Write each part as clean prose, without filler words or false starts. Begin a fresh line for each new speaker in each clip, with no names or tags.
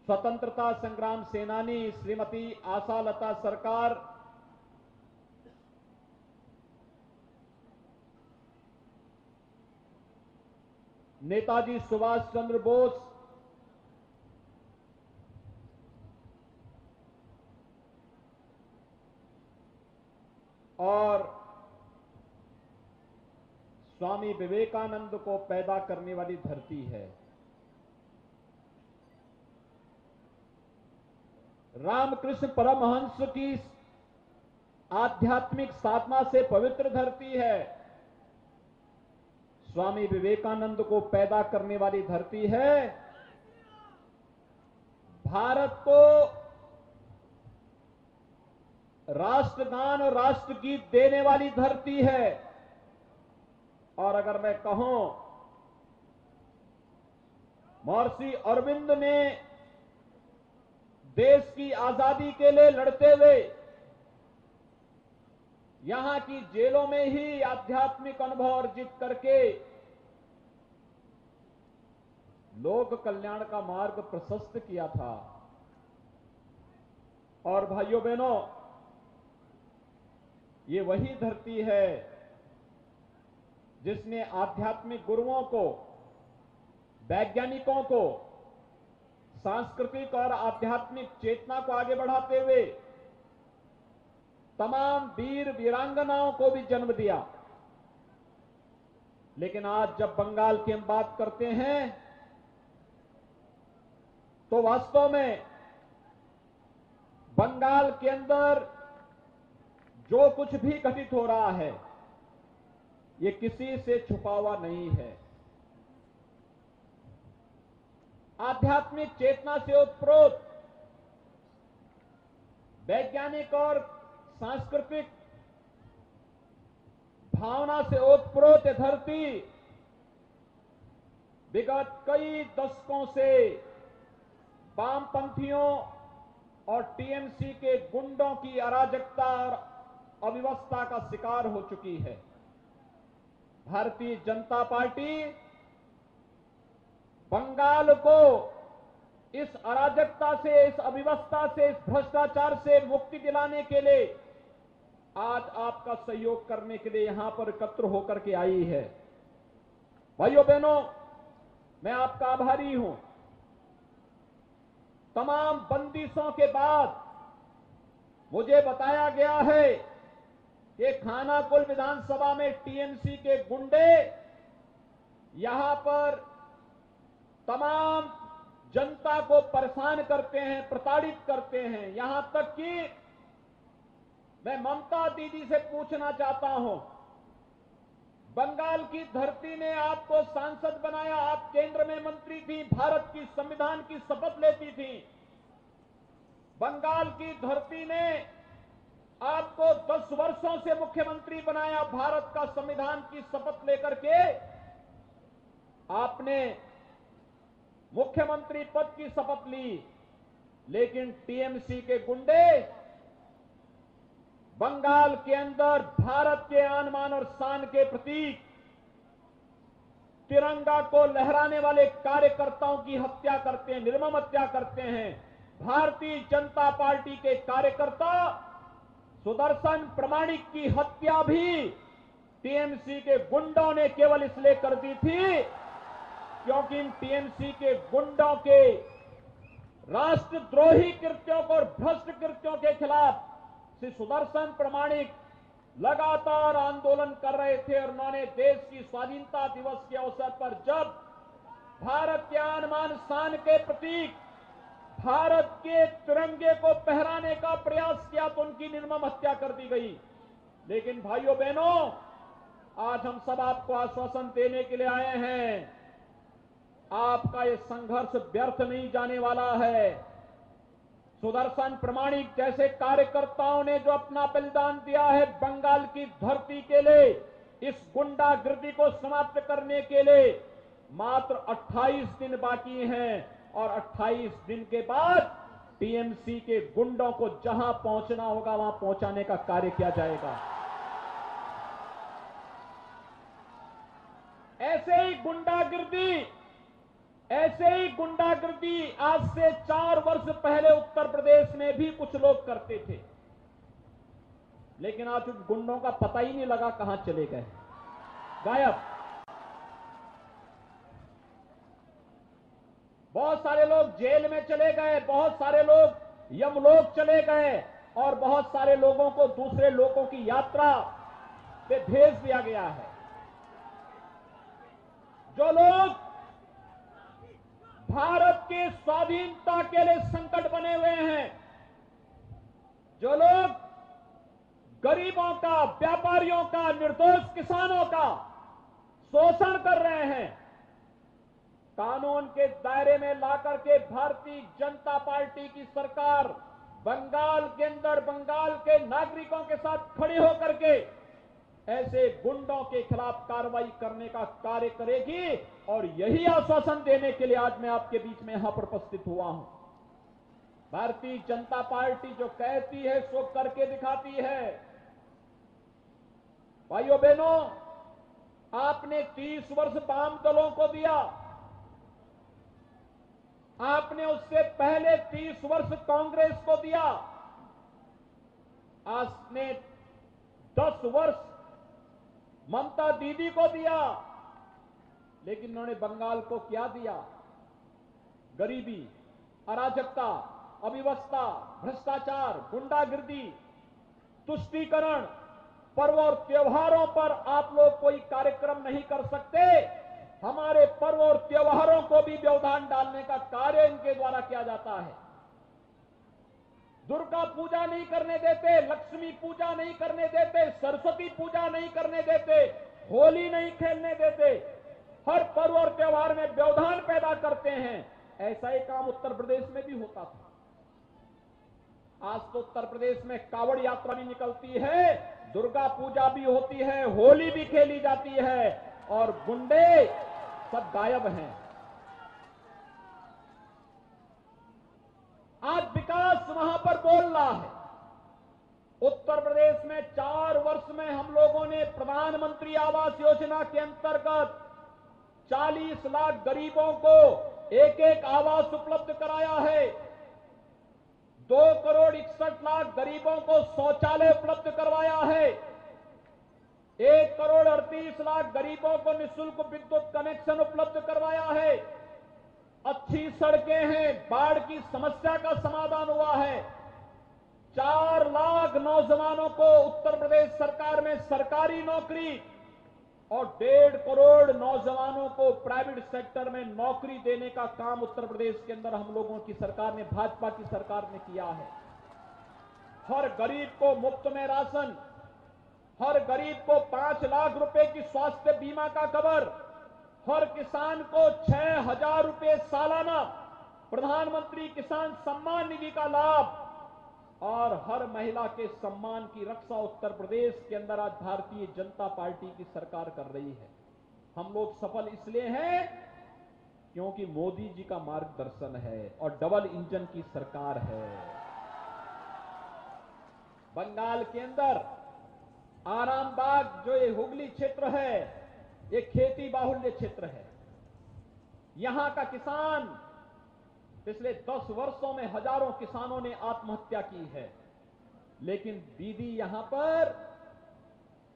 स्वतंत्रता संग्राम सेनानी श्रीमती आशालता सरकार, नेताजी सुभाष चंद्र बोस, और स्वामी विवेकानंद को पैदा करने वाली धरती है। रामकृष्ण परमहंस की आध्यात्मिक साधना से पवित्र धरती है। स्वामी विवेकानंद को पैदा करने वाली धरती है। भारत को राष्ट्रगान और राष्ट्रगीत देने वाली धरती है। और अगर मैं कहूं, महर्षि अरविंद ने देश की आजादी के लिए लड़ते हुए यहां की जेलों में ही आध्यात्मिक अनुभव अर्जित करके लोक कल्याण का मार्ग प्रशस्त किया था। और भाइयों बहनों, ये वही धरती है जिसने आध्यात्मिक गुरुओं को, वैज्ञानिकों को, सांस्कृतिक और आध्यात्मिक चेतना को आगे बढ़ाते हुए तमाम वीर वीरांगनाओं को भी जन्म दिया। लेकिन आज जब बंगाल की हम बात करते हैं तो वास्तव में बंगाल के अंदर जो कुछ भी घटित हो रहा है ये किसी से छुपा हुआ नहीं है। आध्यात्मिक चेतना से उत्प्रोत, वैज्ञानिक और सांस्कृतिक भावना से ओतप्रोत धरती विगत कई दशकों से वामपंथियों और टीएमसी के गुंडों की अराजकता और अव्यवस्था का शिकार हो चुकी है। भारतीय जनता पार्टी बंगाल को इस अराजकता से, इस अव्यवस्था से, इस भ्रष्टाचार से मुक्ति दिलाने के लिए आज आपका सहयोग करने के लिए यहां पर एकत्र होकर के आई है। भाइयों बहनों, मैं आपका आभारी हूं। तमाम बंदिशों के बाद मुझे बताया गया है कि खानाकुल विधानसभा में टीएमसी के गुंडे यहां पर तमाम जनता को परेशान करते हैं, प्रताड़ित करते हैं। यहां तक कि मैं ममता दीदी से पूछना चाहता हूं, बंगाल की धरती ने आपको सांसद बनाया, आप केंद्र में मंत्री थी, भारत की संविधान की शपथ लेती थी। बंगाल की धरती ने आपको 10 वर्षों से मुख्यमंत्री बनाया, भारत का संविधान की शपथ लेकर के आपने मुख्यमंत्री पद की शपथ ली। लेकिन टीएमसी के गुंडे बंगाल के अंदर भारत के आन बान और शान के प्रतीक तिरंगा को लहराने वाले कार्यकर्ताओं की हत्या करते हैं, निर्मम हत्या करते हैं। भारतीय जनता पार्टी के कार्यकर्ता सुदर्शन प्रमाणिक की हत्या भी टीएमसी के गुंडों ने केवल इसलिए कर दी थी क्योंकि इन टीएमसी के गुंडों के राष्ट्रद्रोही कृत्यों और भ्रष्ट कृत्यों के खिलाफ श्री सुदर्शन प्रमाणिक लगातार आंदोलन कर रहे थे। और उन्होंने देश की स्वाधीनता दिवस के अवसर पर जब भारत के आन बान शान के प्रतीक भारत के तिरंगे को फहराने का प्रयास किया तो उनकी निर्मम हत्या कर दी गई। लेकिन भाइयों बहनों, आज हम सब आपको आश्वासन देने के लिए आए हैं, आपका ये संघर्ष व्यर्थ नहीं जाने वाला है। सुदर्शन प्रमाणिक जैसे कार्यकर्ताओं ने जो अपना बलिदान दिया है बंगाल की धरती के लिए, इस गुंडागिर्दी को समाप्त करने के लिए मात्र 28 दिन बाकी हैं। और 28 दिन के बाद टीएमसी के गुंडों को जहां पहुंचना होगा वहां पहुंचाने का कार्य किया जाएगा। ऐसे ही गुंडागिर्दी ऐसे ही गुंडागर्दी आज से 4 वर्ष पहले उत्तर प्रदेश में भी कुछ लोग करते थे, लेकिन आज उन गुंडों का पता ही नहीं लगा कहां चले गए, गायब। बहुत सारे लोग जेल में चले गए, बहुत सारे लोग यमलोक चले गए और बहुत सारे लोगों को दूसरे लोगों की यात्रा पे भेज दिया गया है। जो लोग भारत की स्वाधीनता के लिए संकट बने हुए हैं, जो लोग गरीबों का, व्यापारियों का, निर्दोष किसानों का शोषण कर रहे हैं, कानून के दायरे में लाकर के भारतीय जनता पार्टी की सरकार बंगाल के अंदर बंगाल के नागरिकों के साथ खड़े होकर के ऐसे गुंडों के खिलाफ कार्रवाई करने का कार्य करेगी। और यही आश्वासन देने के लिए आज मैं आपके बीच में यहां पर उपस्थित हुआ हूं। भारतीय जनता पार्टी जो कहती है सो करके दिखाती है। भाइयों बहनों, आपने 30 वर्ष वाम दलों को दिया, आपने उससे पहले 30 वर्ष कांग्रेस को दिया, आपने 10 वर्ष ममता दीदी को दिया, लेकिन उन्होंने बंगाल को क्या दिया? गरीबी, अराजकता, अव्यवस्था, भ्रष्टाचार, गुंडागिर्दी, तुष्टीकरण। पर्व और त्योहारों पर आप लोग कोई कार्यक्रम नहीं कर सकते, हमारे पर्व और त्योहारों को भी व्यवधान डालने का कार्य इनके द्वारा किया जाता है। दुर्गा पूजा नहीं करने देते, लक्ष्मी पूजा नहीं करने देते, सरस्वती पूजा नहीं करने देते, होली नहीं खेलने देते, हर पर्व और त्योहार में व्यवधान पैदा करते हैं। ऐसा ही काम उत्तर प्रदेश में भी होता था। आज तो उत्तर प्रदेश में कावड़ यात्रा भी निकलती है, दुर्गा पूजा भी होती है, होली भी खेली जाती है और गुंडे सब गायब हैं। आज विकास वहां पर बोल रहा है। उत्तर प्रदेश में 4 वर्ष में हम लोगों ने प्रधानमंत्री आवास योजना के अंतर्गत 40 लाख गरीबों को एक एक आवास उपलब्ध कराया है। 2 करोड़ 61 लाख गरीबों को शौचालय उपलब्ध करवाया है। 1 करोड़ 38 लाख गरीबों को निःशुल्क विद्युत कनेक्शन उपलब्ध करवाया है। अच्छी सड़कें हैं, बाढ़ की समस्या का समाधान हुआ है। 4 लाख नौजवानों को उत्तर प्रदेश सरकार में सरकारी नौकरी और 1.5 करोड़ नौजवानों को प्राइवेट सेक्टर में नौकरी देने का काम उत्तर प्रदेश के अंदर हम लोगों की सरकार ने, भाजपा की सरकार ने किया है। हर गरीब को मुफ्त में राशन, हर गरीब को 5 लाख रुपए की स्वास्थ्य बीमा का कवर, हर किसान को 6,000 रुपए सालाना प्रधानमंत्री किसान सम्मान निधि का लाभ और हर महिला के सम्मान की रक्षा उत्तर प्रदेश के अंदर आज भारतीय जनता पार्टी की सरकार कर रही है। हम लोग सफल इसलिए हैं क्योंकि मोदी जी का मार्गदर्शन है और डबल इंजन की सरकार है। बंगाल के अंदर आरामबाग जो ये हुगली क्षेत्र है, ये खेती बाहुल्य क्षेत्र है। यहां का किसान पिछले 10 वर्षों में हजारों किसानों ने आत्महत्या की है, लेकिन दीदी यहां पर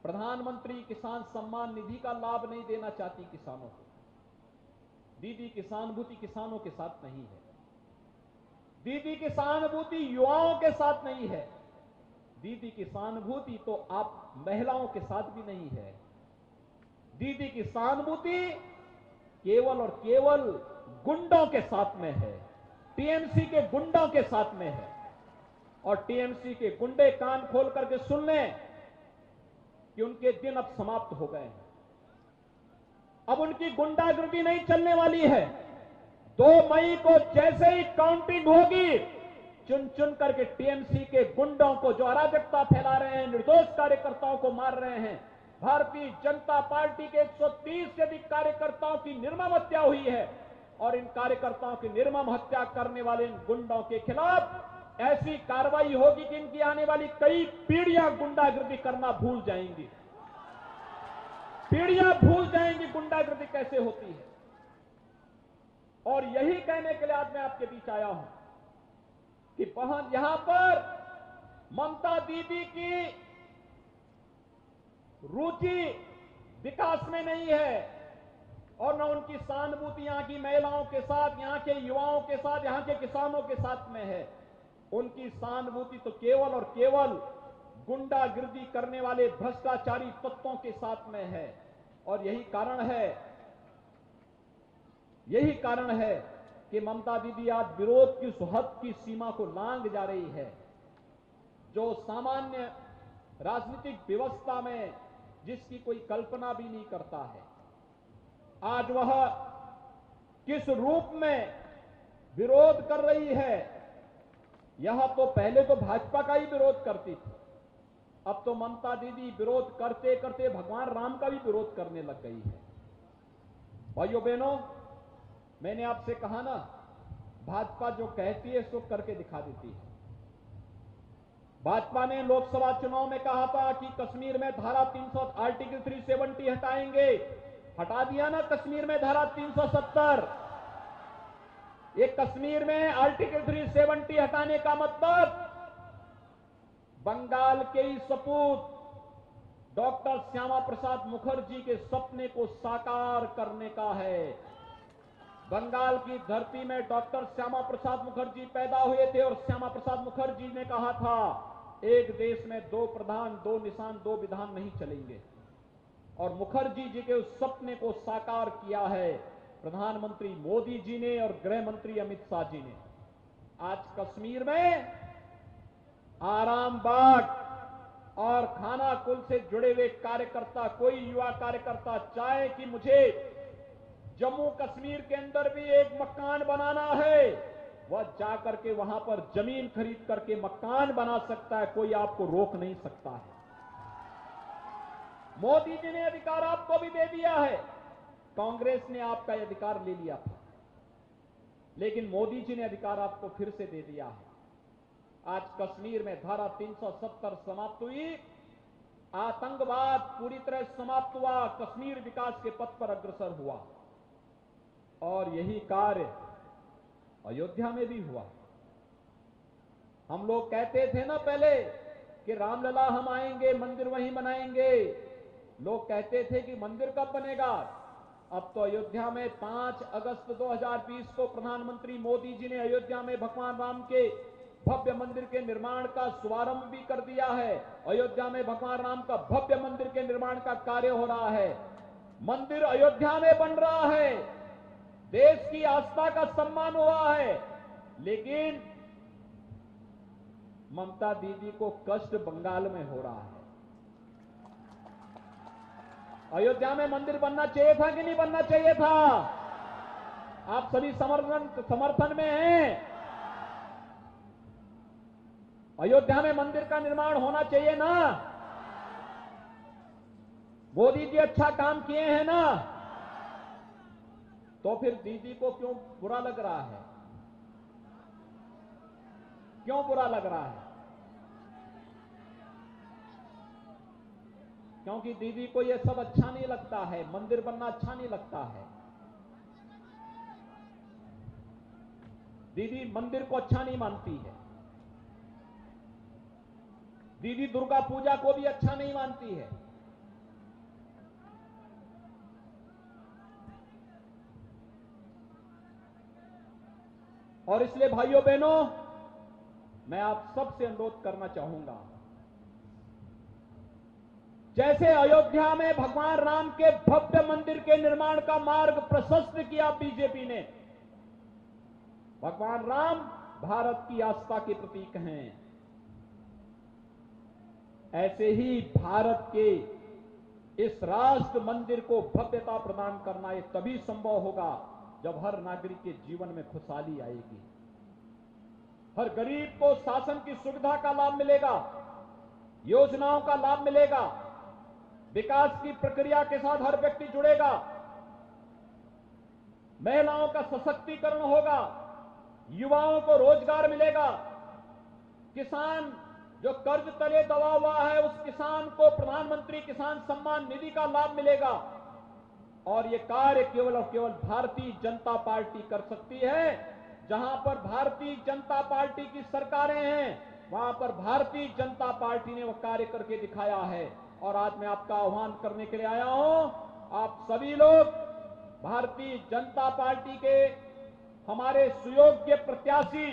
प्रधानमंत्री किसान सम्मान निधि का लाभ नहीं देना चाहती किसानों को। दीदी की सहानुभूति किसानों के साथ नहीं है, दीदी की सहानुभूति युवाओं के साथ नहीं है, दीदी की सहानुभूति तो आप महिलाओं के साथ भी नहीं है। दीदी की सहानुभूति केवल और केवल गुंडों के साथ में है, टीएमसी के गुंडों के साथ में है। और टीएमसी के गुंडे कान खोल करके सुन लें कि उनके दिन अब समाप्त हो गए हैं। अब उनकी गुंडागर्दी नहीं चलने वाली है। 2 मई को जैसे ही काउंटिंग होगी, चुन चुन करके टीएमसी के गुंडों को जो अराजकता फैला रहे हैं, निर्दोष कार्यकर्ताओं को मार रहे हैं, भारतीय जनता पार्टी के 130 से अधिक कार्यकर्ताओं की निर्मम हत्या हुई है और इन कार्यकर्ताओं की निर्मम हत्या करने वाले इन गुंडों के खिलाफ ऐसी कार्रवाई होगी कि इनकी आने वाली कई पीढ़ियां गुंडागर्दी करना भूल जाएंगी। पीढ़ियां भूल जाएंगी गुंडागर्दी कैसे होती है। और यही कहने के लिए आज मैं आपके बीच आया हूं कि बहन यहां पर ममता दीदी की रुचि विकास में नहीं है और न उनकी सहानुभूति यहां की महिलाओं के साथ, यहां के युवाओं के साथ, यहां के किसानों के साथ में है। उनकी सहानुभूति तो केवल और केवल गुंडागिर्दी करने वाले भ्रष्टाचारी तत्वों के साथ में है। और यही कारण है कि ममता दीदी आज विरोध की उस हद की सीमा को लांघ जा रही है जो सामान्य राजनीतिक व्यवस्था में जिसकी कोई कल्पना भी नहीं करता है। आज वह किस रूप में विरोध कर रही है, यह तो पहले तो भाजपा का ही विरोध करती थी, अब तो ममता दीदी विरोध करते करते भगवान राम का भी विरोध करने लग गई है। भाइयों बहनों, मैंने आपसे कहा ना, भाजपा जो कहती है सो करके दिखा देती है। भाजपा ने लोकसभा चुनाव में कहा था कि कश्मीर में धारा 300 आर्टिकल 370 हटाएंगे, हटा दिया ना कश्मीर में धारा 370। ये कश्मीर में आर्टिकल 370 हटाने का मतलब बंगाल के ही सपूत डॉक्टर श्यामा प्रसाद मुखर्जी के सपने को साकार करने का है। बंगाल की धरती में डॉक्टर श्यामा प्रसाद मुखर्जी पैदा हुए थे और श्यामा प्रसाद मुखर्जी ने कहा था, एक देश में दो प्रधान, दो निशान, दो विधान नहीं चलेंगे। और मुखर्जी जी के उस सपने को साकार किया है प्रधानमंत्री मोदी जी ने और गृह मंत्री अमित शाह जी ने। आज कश्मीर में आराम बाग और खाना कुल से जुड़े हुए कार्यकर्ता, कोई युवा कार्यकर्ता चाहे कि मुझे जम्मू कश्मीर के अंदर भी एक मकान बनाना है, वह जाकर के वहां पर जमीन खरीद करके मकान बना सकता है, कोई आपको रोक नहीं सकता है। मोदी जी ने अधिकार आपको भी दे दिया है, कांग्रेस ने आपका अधिकार ले लिया था, लेकिन मोदी जी ने अधिकार आपको फिर से दे दिया है। आज कश्मीर में धारा 370 समाप्त हुई, आतंकवाद पूरी तरह समाप्त हुआ, कश्मीर विकास के पथ पर अग्रसर हुआ। और यही कार्य अयोध्या में भी हुआ। हम लोग कहते थे ना पहले कि रामलला हम आएंगे, मंदिर वहीं बनाएंगे। लोग कहते थे कि मंदिर कब बनेगा। अब तो अयोध्या में 5 अगस्त 2020 को प्रधानमंत्री मोदी जी ने अयोध्या में भगवान राम के भव्य मंदिर के निर्माण का शुभारंभ भी कर दिया है। अयोध्या में भगवान राम का भव्य मंदिर के निर्माण का कार्य हो रहा है। मंदिर अयोध्या में बन रहा है, देश की आस्था का सम्मान हुआ है, लेकिन ममता दीदी को कष्ट बंगाल में हो रहा है। अयोध्या में मंदिर बनना चाहिए था कि नहीं बनना चाहिए था? आप सभी समर्थन में हैं। अयोध्या में मंदिर का निर्माण होना चाहिए ना? मोदी जी अच्छा काम किए हैं ना? तो फिर दीदी को क्यों बुरा लग रहा है? क्यों बुरा लग रहा है? क्योंकि दीदी को यह सब अच्छा नहीं लगता है, मंदिर बनना अच्छा नहीं लगता है। दीदी मंदिर को अच्छा नहीं मानती है। दीदी दुर्गा पूजा को भी अच्छा नहीं मानती है। और इसलिए भाइयों बहनों, मैं आप सबसे अनुरोध करना चाहूंगा, जैसे अयोध्या में भगवान राम के भव्य मंदिर के निर्माण का मार्ग प्रशस्त किया बीजेपी ने, भगवान राम भारत की आस्था के प्रतीक हैं, ऐसे ही भारत के इस राष्ट्र मंदिर को भव्यता प्रदान करना ये तभी संभव होगा जब हर नागरिक के जीवन में खुशहाली आएगी, हर गरीब को शासन की सुविधा का लाभ मिलेगा, योजनाओं का लाभ मिलेगा, विकास की प्रक्रिया के साथ हर व्यक्ति जुड़ेगा, महिलाओं का सशक्तिकरण होगा, युवाओं को रोजगार मिलेगा, किसान जो कर्ज तले दबा हुआ है उस किसान को प्रधानमंत्री किसान सम्मान निधि का लाभ मिलेगा। और ये कार्य केवल और केवल भारतीय जनता पार्टी कर सकती है। जहां पर भारतीय जनता पार्टी की सरकारें हैं, वहां पर भारतीय जनता पार्टी ने वो कार्य करके दिखाया है। और आज मैं आपका आह्वान करने के लिए आया हूं, आप सभी लोग भारतीय जनता पार्टी के हमारे सुयोग्य प्रत्याशी